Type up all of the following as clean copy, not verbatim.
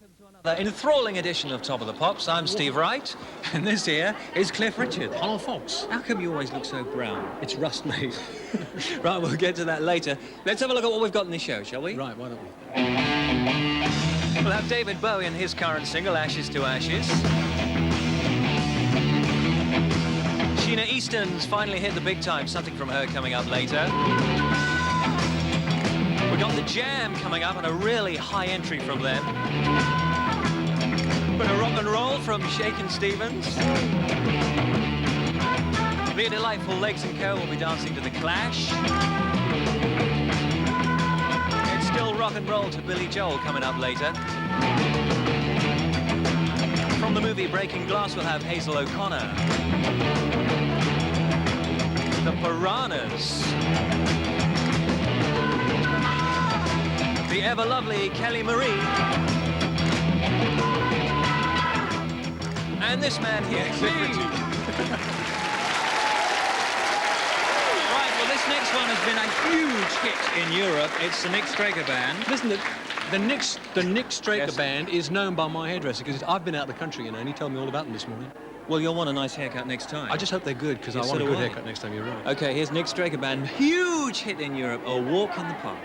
welcome to another enthralling edition of Top of the Pops. I'm Steve Wright, and this here is Cliff Richard. Hello, folks. How come you always look so brown? It's rust, mate. Right, we'll get to that later. Let's have a look at what we've got in this show, shall we? Right, why don't we? We'll have David Bowie and his current single, Ashes to Ashes. Sheena Easton's finally hit the big time, something from her coming up later. We've got The Jam coming up and a really high entry from them. Bit of rock and roll from Shakin Stevens. The delightful Legs & Co. will be dancing to The Clash. It's still rock and roll to Billie Joel coming up later. From the movie Breaking Glass, we'll have Hazel O'Connor. The Piranhas. The ever-lovely Kelly Marie. And this man here, Cliff Richard. Right, well, this next one has been a huge hit in Europe. It's the Straker Band. Listen, the Nick Straker Yes. Band is known by my hairdresser because I've been out of the country, you know, and he told me all about them this morning. Well, you'll want a nice haircut next time. I just hope they're good because Yes, I want so a do good I. haircut next time, you're right. Okay, here's Straker Band. Huge hit in Europe, A Walk in the Park.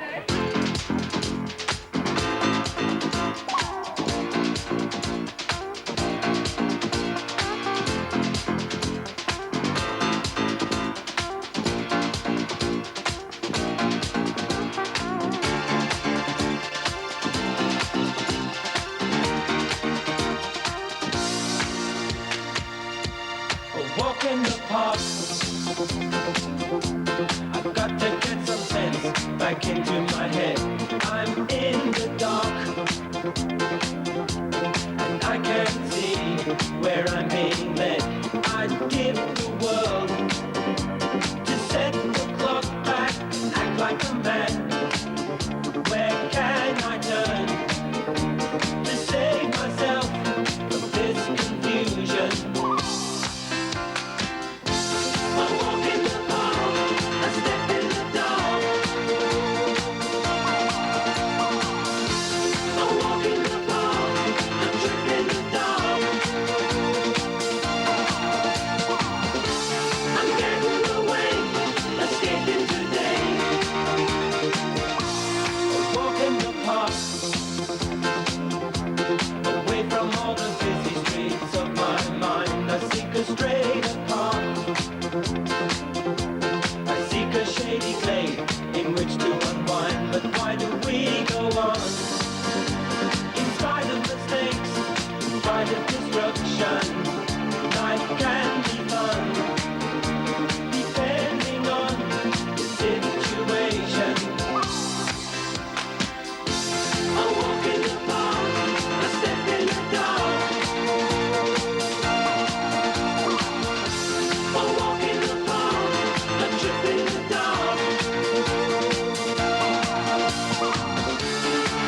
Walk in the park. I've got to get some sense back into my head. I'm in the dark, and I can't see where I'm being led. I'd give the world to set the clock back and act like a man. Where can I turn to save myself from this confusion? I walk in the park, I step in the dark. I walk in the park, I trip in the dark. I'm getting away, escaping today. I walk in the park, away from all the busy streets of my mind. I seek a straighter path. I seek a shady glade in which to unwind, but why do we go on? In spite of mistakes, in spite of destruction, life can be fun, depending on the situation. I walk in the park, I step in the dark. I walk in the park, I trip in the dark.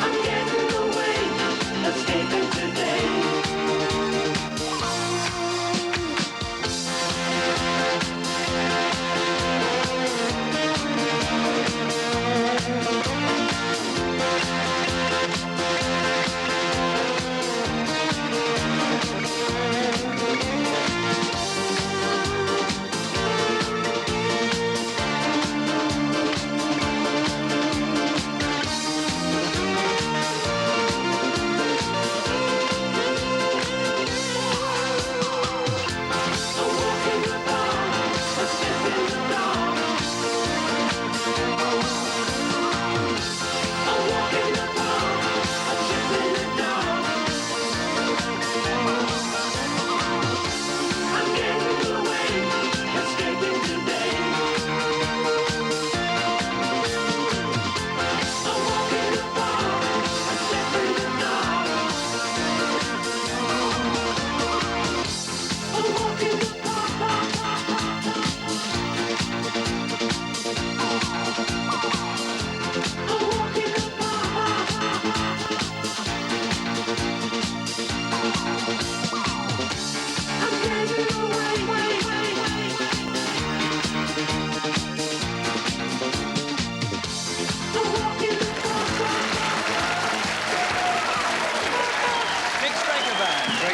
I'm getting away, escaping today.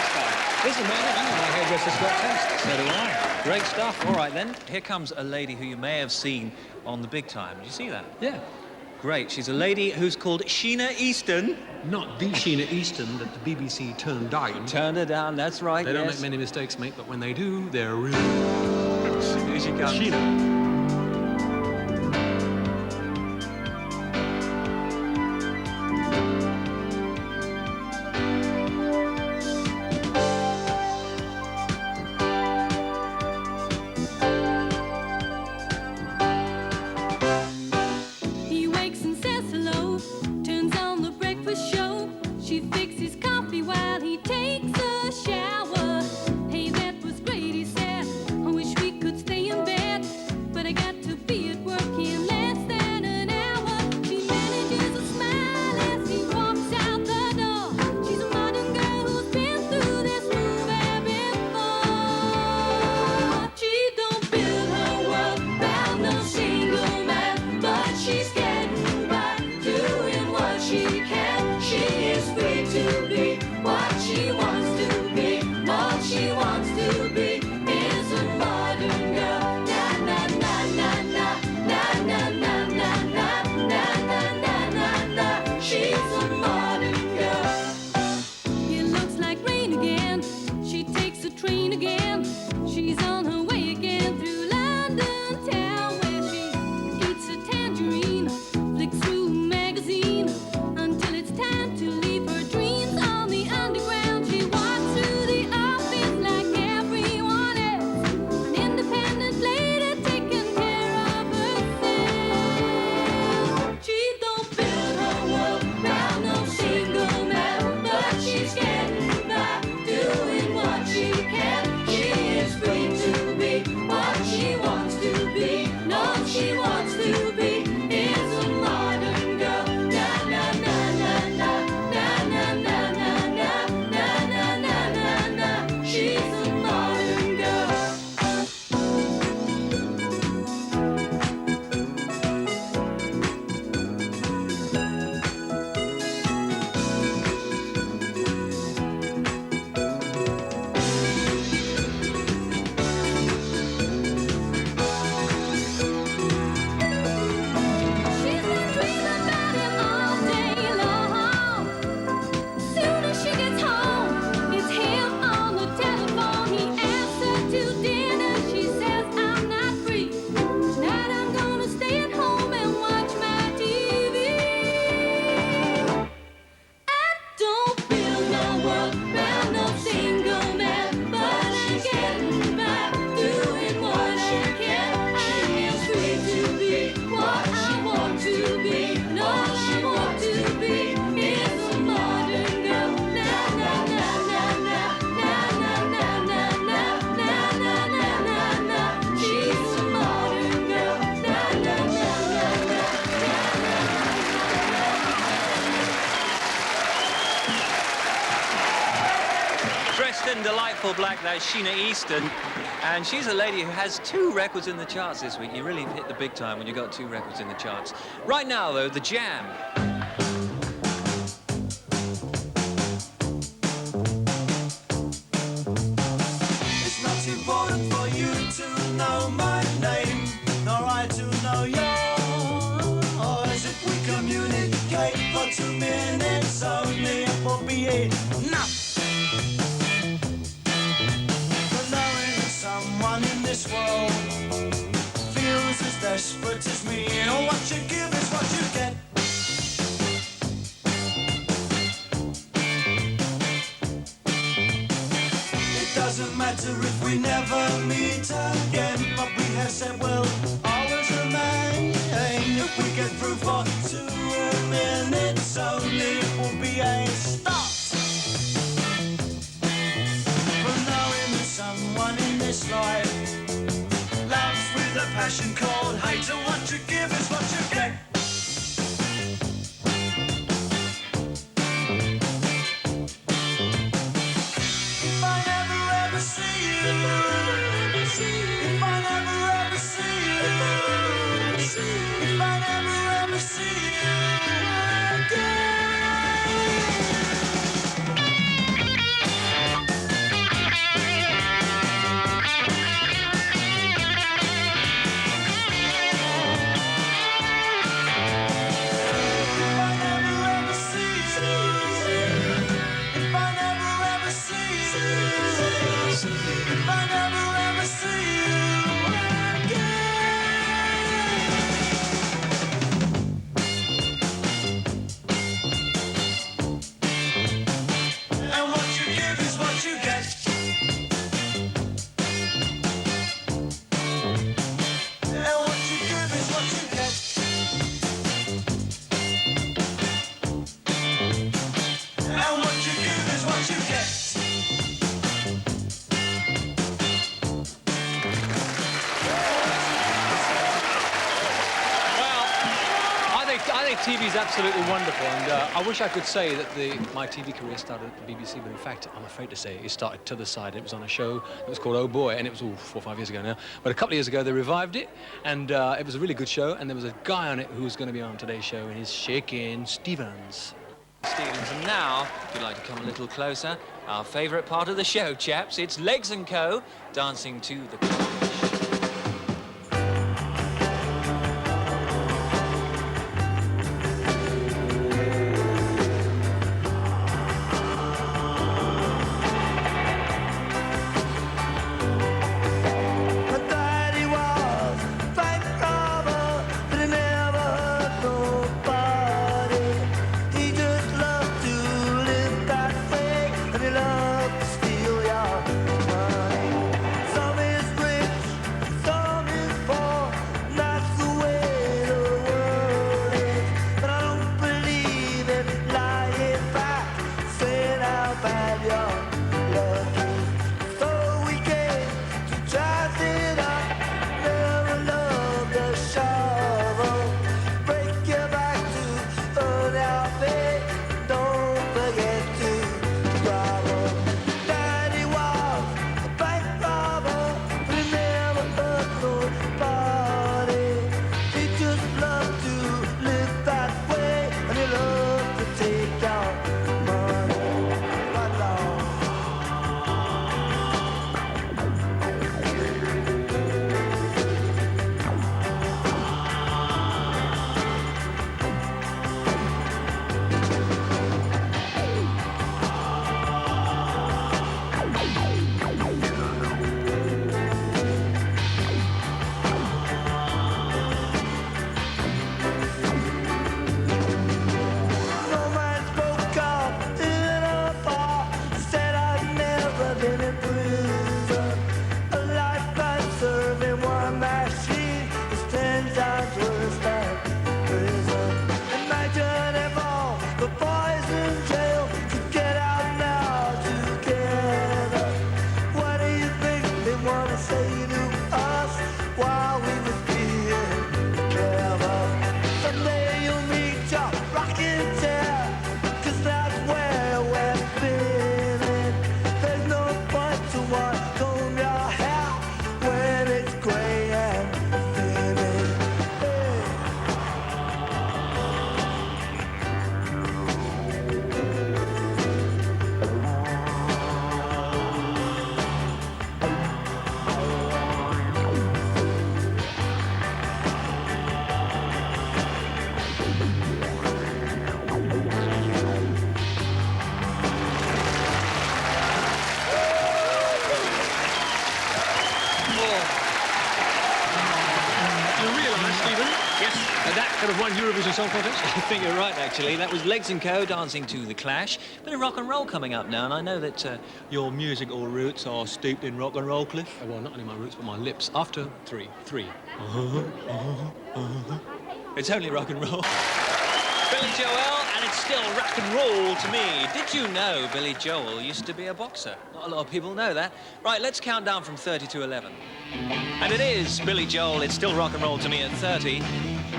stuff. Listen, man, I think my hairdresser's got taste. So do I. Great stuff. All right, then. Here comes a lady who you may have seen on The Big Time. Did you see that? Yeah. Great. She's a lady who's called Sheena Easton. Not the Sheena Easton that the BBC turned down. Turned her down, that's right, They don't yes. make many mistakes, mate, but when they do, they're real. Here she comes. Sheena. He wakes and says hello, turns on the breakfast show. She fixes coffee while he takes a shower. Hey, that was great, he said. I wish we could stay in bed, but I got to be at work in less than an hour. She manages a smile as he walks out the door. She's a modern girl who's been through this movie before. She don't build her world around no single man, but she's getting by, doing what she can. She is free to be what she wants to be. All she wants to be is a modern girl. Na na na na na na na na na na na na na na. She's a modern girl. It looks like rain again. She takes a train again. She's on her way again through London town, where she eats a tangerine, flicks through a magazine until it's time to leave her dreams on the underground. She walks through the office like everyone else, an independent lady taking care of herself. She don't build her world around no single man, but she's getting by, doing what she can. She is free to be what she wants to be. No, she wants to be is a modern girl. Na na na na na na na na na na na na na na. She's a modern girl. She's been dreaming about him all day long. Soon as she gets home, it's him on the telephone. He asks her to dinner. She says, I'm not free. Tonight I'm gonna stay at home and watch my TV. I don't build no world around no single man, but I'm getting by, doing what I can. I am free to be what I want to be, and all I want to be is a modern girl. Na na na na na na na na na na na na na na. She's a modern girl. Na na na na na. Dressed in delightful black, that's Sheena Easton. And she's a lady who has 2 records in the charts this week. You really hit the big time when you got 2 records in the charts. Right now, though, The Jam. It's not important for you to know my name, nor I to know yours. If we communicate for 2 minutes only, it will be enough. For knowing someone in this world feels as desperate as me, and what you give is what you get. It doesn't matter if we never meet again, but we have said we'll always remain. If we get through for 2 minutes only, it will be a start. For knowing that someone in this life loves with a passion called hate, and what you give is what you get. If I never ever see you, if I never ever see you, if I never ever see you again. TV's absolutely wonderful, and I wish I could say that my TV career started at the BBC, but in fact, I'm afraid to say it started to the side. It was on a show that was called Oh Boy, and it was all 4 or 5 years ago now. But a couple of years ago, they revived it, and it was a really good show, and there was a guy on it who was going to be on today's show, and he's Shakin Stevens. Stevens, and now, if you'd like to come a little closer, our favourite part of the show, chaps, it's Legs & Co. dancing to the clash. Could have won Eurovision Song Contest. I think you're right, actually. That was Legs & Co. dancing to The Clash. Bit of rock and roll coming up now, and I know that your musical roots are steeped in rock and roll, Cliff. Well, not only my roots, but my lips. After three. It's only rock and roll. Billie Joel, and it's still rock and roll to me. Did you know Billie Joel used to be a boxer? Not a lot of people know that. Right, let's count down from 30 to 11. And it is Billie Joel, it's still rock and roll to me at 30.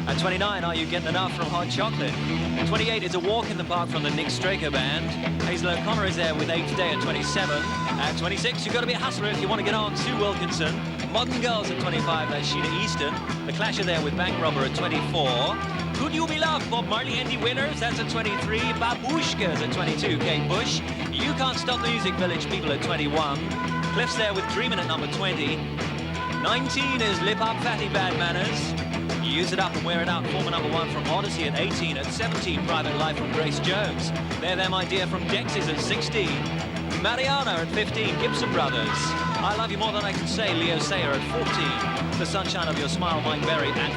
At 29, Are You Getting Enough from Hot Chocolate? At 28, It's a Walk in the Park from the Straker Band. Hazel O'Connor is there with 8th Day at 27. At 26, You've Got to Be a Hustler If You Want to Get On, Sue Wilkinson. Modern Girls at 25, that's Sheena Easton. The Clash are there with Bank Robber at 24. Could You Be Loved? Bob Marley, Andy Winners, that's at 23. Babushkas at 22, Kate Bush. You Can't Stop the Music, Village People at 21. Cliff's there with Dreamin' at number 20. 19 is Lip Up Fatty Bad Manners. You Use It Up and Wear It Out, former number 1 from Odyssey at 18. At 17, Private Life from Grace Jones. There, My Dear from Dexys at 16. Mariana at 15, Gibson Brothers. I Love You More Than I Can Say, Leo Sayer at 14. The Sunshine of Your Smile, Mike Berry at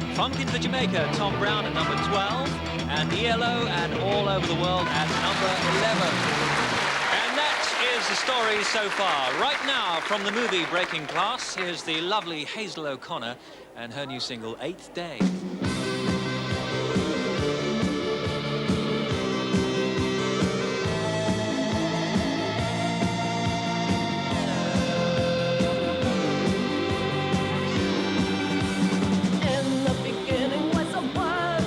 13. Funk into Jamaica, Tom Brown at number 12. And ELO and All Over the World at number 11. And that is the story so far. Right now, from the movie Breaking Glass, here's the lovely Hazel O'Connor and her new single, 8th Day. In the beginning was a word,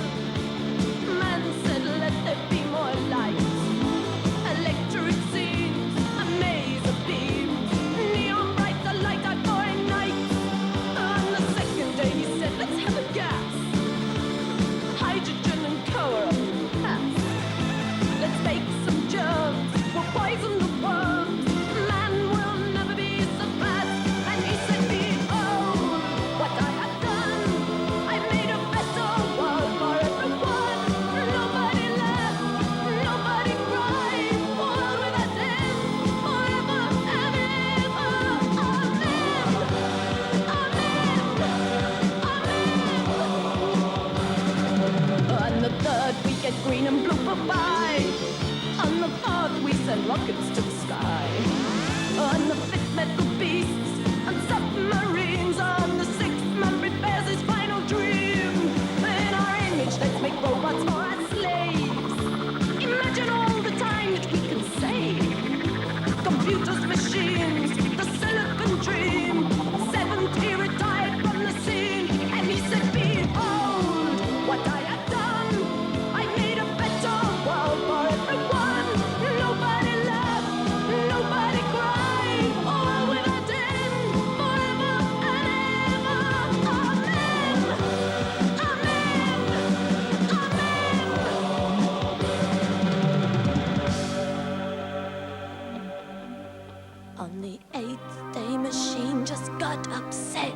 On the 8th day, machine just got upset.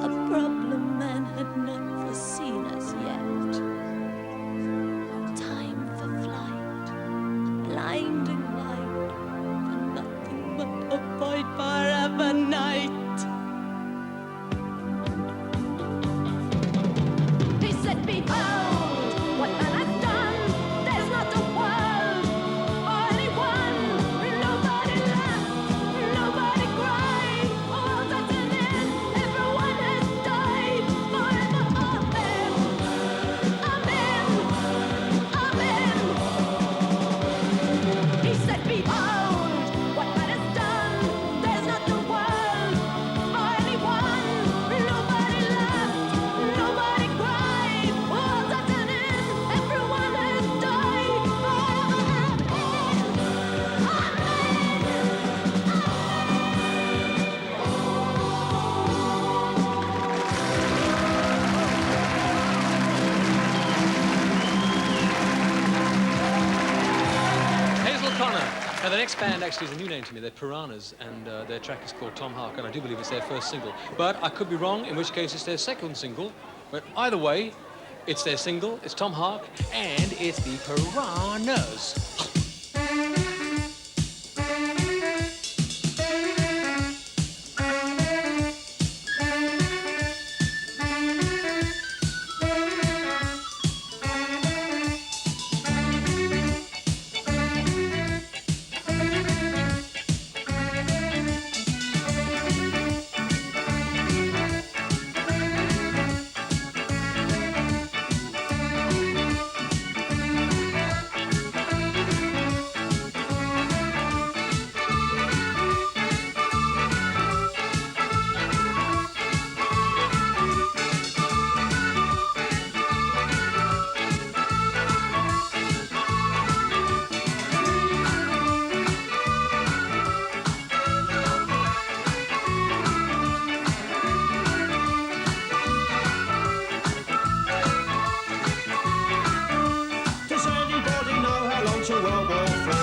A problem man had not foreseen as yet. Time for flight, blinding light, for nothing but a void forever night. He said, behold, what man has done. There's not a world or anyone. Nobody laughed, nobody cried. All that's an end, everyone has died. Forever, amen, amen, amen. He said, behold, what man has done. There's not a world or anyone. Nobody laughed, nobody cried. All that's an end, everyone has died. Forever, Hazel O'Connor. Now, the next band actually is a new name to me. They're Piranhas, and their track is called Tom Hark, and I do believe it's their first single. But I could be wrong, in which case it's their second single. But either way, it's their single, it's Tom Hark, and it's the Piranhas. Does anybody know how long till World War III?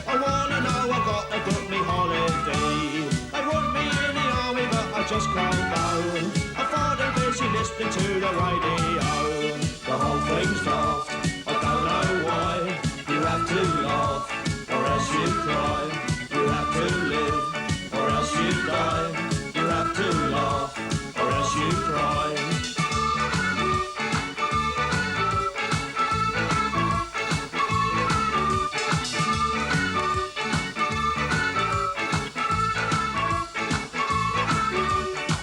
I wanna know, I've got to book me holiday. They want me in the army, but I just can't go. I find them busy listening to the radio. The whole thing's daft, I don't know why. You have to laugh, or else you cry. You have to live, or else you die. You have to laugh, or else you cry.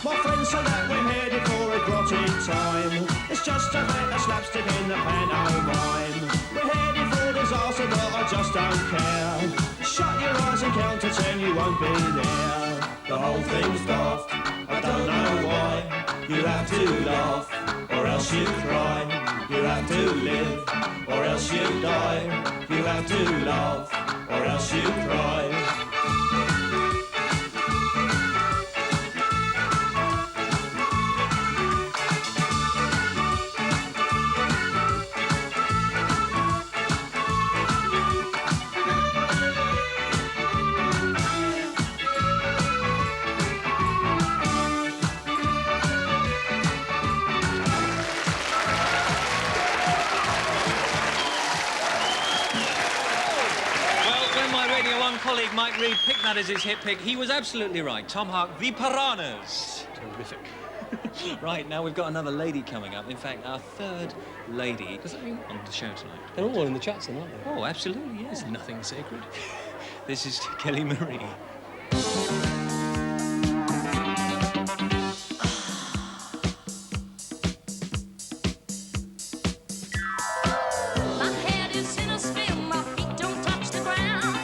My friends say that we're headed for a grotty time. It's just a bit of slapstick in the pantomime. We're headed for disaster, but I just don't care. Shut your eyes and count to 10, you won't be there. The whole thing's daft, I don't know why. You have to laugh, or else you cry. You have to live, or else you die. You have to laugh, or else you cry. Well, when my Radio 1 colleague Mike Reed picked that as his hit pick, he was absolutely right. Tom Hark, the Piranhas. Terrific. Right, now we've got another lady coming up. In fact, our third lady on the show tonight. They're all in the chats then, aren't they? Oh, absolutely, yes. There's nothing sacred. This is Kelly Marie. My head is in a spin, my feet don't touch the ground.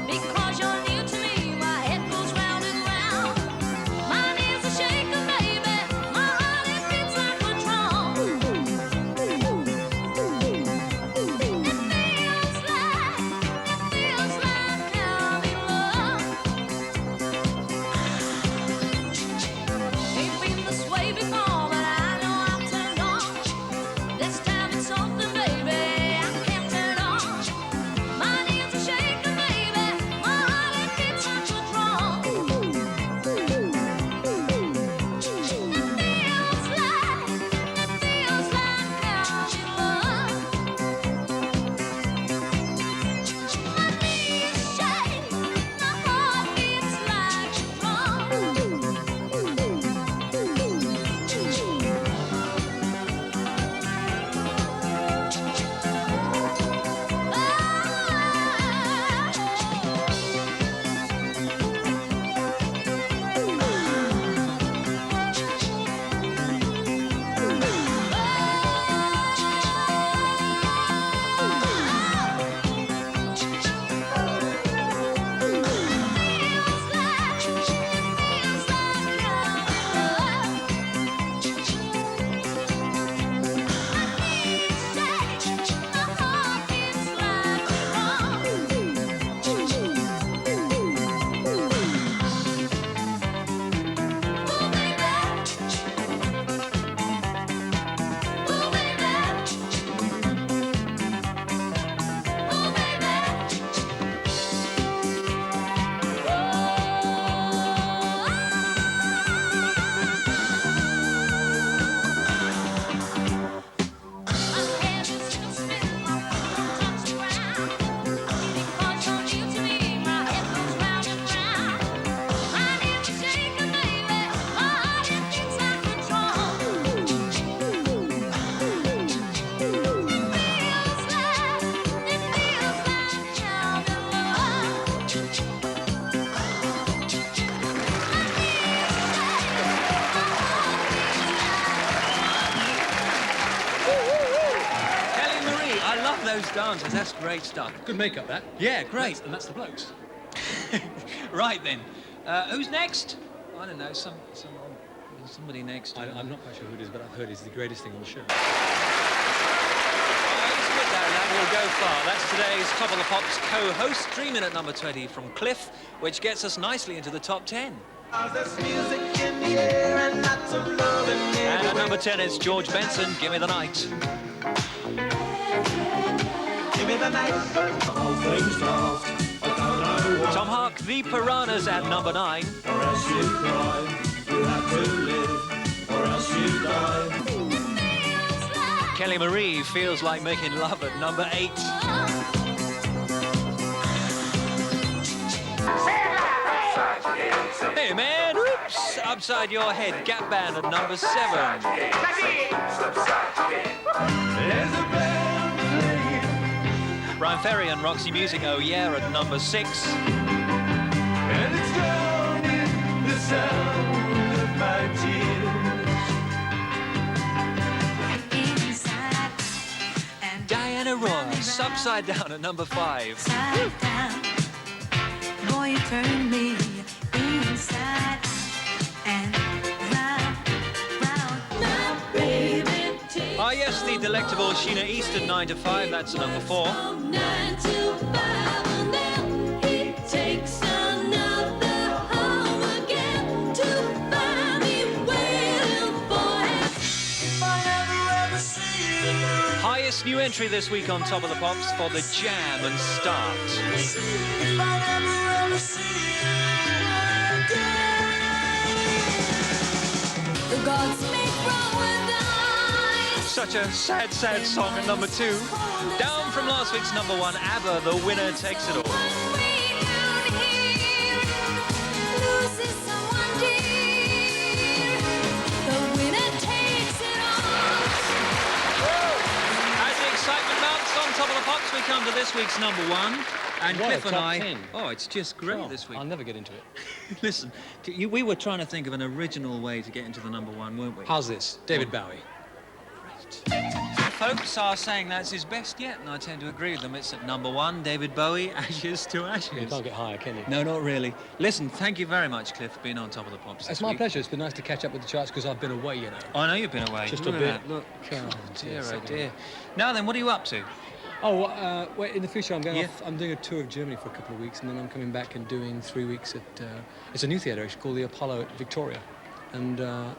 Because you're near to me, my head goes round and round. Mine is a shaker, baby, my heart it beats like a drum. It feels like having love. dancers. That's great stuff. Good makeup, that. Yeah, great. And that's the blokes. Right then. Who's next? I don't know. Somebody next. I'm not quite sure who it is, but I've heard he's the greatest thing on the show. That will go far. That's today's Top of the Pops co-host, dreaming at number 20 from Cliff, which gets us nicely into the top 10. There's music in the air and lots of love in the And at number 10 is George Benson, Give Me the Night. Give me the night, all things lost. I don't know what. Tom Hark, The Piranhas at number 9. Or else you cry, you have to live, or else you die. Kelly Marie, Feels Like Making Love at number 8. Hey man, oops, Upside Your Head, Gap Band at number 7. There's a bell ringing, Brian Ferry and Roxy Music, Oh Yeah at number 6. and it's drowning the sound of my tears. Diana Ross, Upside Down at number 5. Boy, you turn me inside and round, now, baby, take Ah yes, the delectable Sheena Easton, 9 to 5, that's at number 4. 9 to 5, and then he takes another home again to find me waiting for him. If I never ever see you, Highest new entry this week on Top of the Pops for The Jam and Start. if I never ever see you again. The gods make wrong with eyes. Such a sad, sad song at number 2. Down from last week's number 1, ABBA, The Winner Takes It All. One way down here loses someone dear. The winner takes it all. As the excitement mounts on Top of the Pops, we come to this week's number 1. And What a Cliff and top I... 10. Oh, it's just great this week. I'll never get into it. Listen, we were trying to think of an original way to get into the number 1, weren't we? How's this? David Bowie. Folks are saying that's his best yet, and I tend to agree with them. It's at number 1, David Bowie, Ashes to You Ashes. can't get higher, can you? No, not really. Listen, thank you very much, Cliff, for being on Top of the Pops this It's my week. pleasure. It's been nice to catch up with the charts because I've been away, you know. I know you've been away. Just Look a at bit. that, Look. Oh, Dear, dear, oh dear. Now then, what are you up to? Oh, well, in the future, I'm going Yeah. off. I'm doing a tour of Germany for a couple of weeks, and then I'm coming back and doing 3 weeks at. It's a new theatre actually called the Apollo at Victoria, and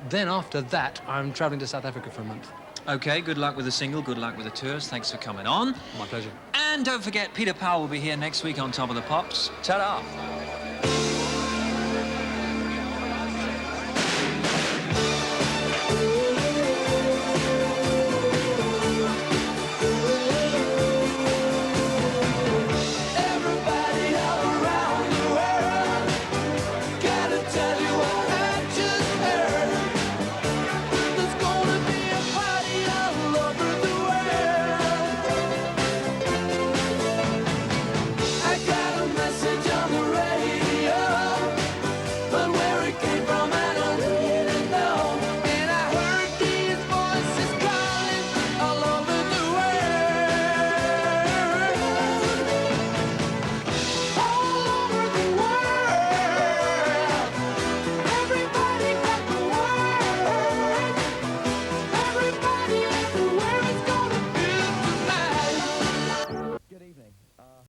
then after that, I'm travelling to South Africa for a month. Okay, good luck with the single, good luck with the tours. Thanks for coming on. My pleasure. And don't forget, Peter Powell will be here next week on Top of the Pops. Ta-da!